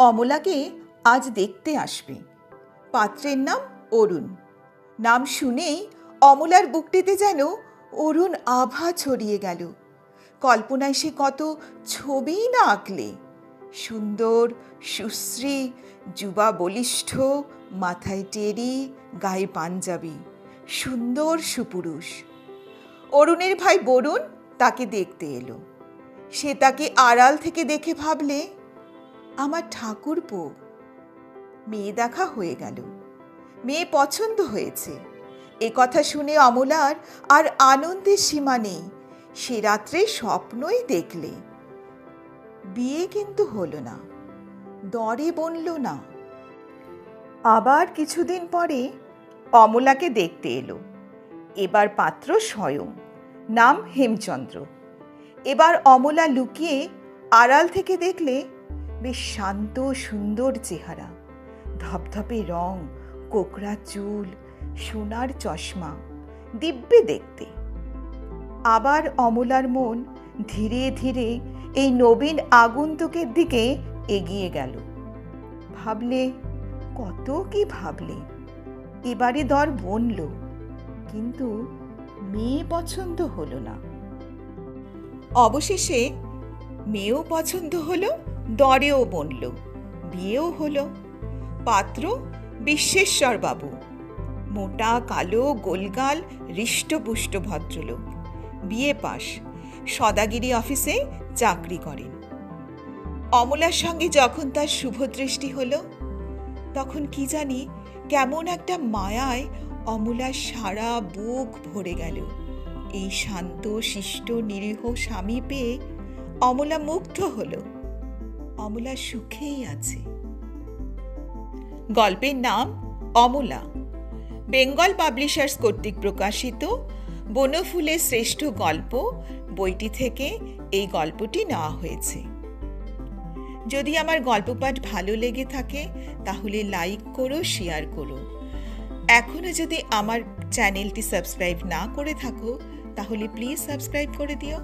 অমলাকে আজ দেখতে আসবে। পাত্রের নাম অরুণ। নাম শুনেই অমলার বুকটিতে যেন অরুণ আভা ছড়িয়ে গেল। কল্পনায় সে কত ছবি না আঁকলে, সুন্দর সুশ্রী, যুবা বলিষ্ঠ, মাথায় টেরি, গায়ে পাঞ্জাবি, সুন্দর সুপুরুষ। অরুণের ভাই বরুণ তাকে দেখতে এলো। সে তাকে আড়াল থেকে দেখে ভাবলে, আমার ঠাকুরপো। মেয়ে দেখা হয়ে গেল, মেয়ে পছন্দ হয়েছে। এ কথা শুনে অমলার আর আনন্দের সীমা নেই। সে রাত্রে স্বপ্নই দেখলে। বিয়ে কিন্তু হলো না, দরে বনল না। আবার কিছুদিন পরে অমলাকে দেখতে এলো। এবার পাত্র স্বয়ং, নাম হেমচন্দ্র। এবার অমলা লুকিয়ে আড়াল থেকে দেখলে, বেশ শান্ত সুন্দর চেহারা, ধপধপে রং, কোকড়া চুল, সোনার চশমা, দিব্যে দেখতে। আবার অমলার মন ধীরে ধীরে এই নবীন আগন্তুকের দিকে এগিয়ে গেল। ভাবলে, কত কি ভাবলে। এবারে দর বনল, কিন্তু মেয়ে পছন্দ হলো না। অবশেষে মেয়েও পছন্দ হলো, দরেও বনল, বিয়েও হলো। পাত্র বিশ্বেশ্বর বাবু, মোটা কালো গোলগাল হৃষ্টপুষ্ট ভদ্রলোক, বিয়ে পাশ, সদাগিরি অফিসে চাকরি করেন। অমলার সঙ্গে যখন তার শুভদৃষ্টি হলো, তখন কি জানি কেমন একটা মায়ায় অমলার সারা বুক ভরে গেল। এই শান্ত শিষ্ট নিরীহ স্বামী পেয়ে অমলা মুগ্ধ হলো। অমলা সুখেই আছে। গল্পের নাম অমলা। বেঙ্গল পাবলিশার্স কর্তৃক প্রকাশিত বনফুলের শ্রেষ্ঠ গল্প বইটি থেকে এই গল্পটি নেওয়া হয়েছে। যদি আমার গল্প পাঠ ভালো লেগে থাকে তাহলে লাইক করো, শেয়ার করো। এখনো যদি আমার চ্যানেলটি সাবস্ক্রাইব না করে থাকো তাহলে প্লিজ সাবস্ক্রাইব করে দিও।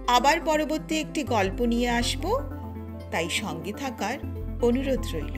আবার পরবর্তী একটি গল্প নিয়ে আসবো, তাই সঙ্গে থাকার অনুরোধ রইল।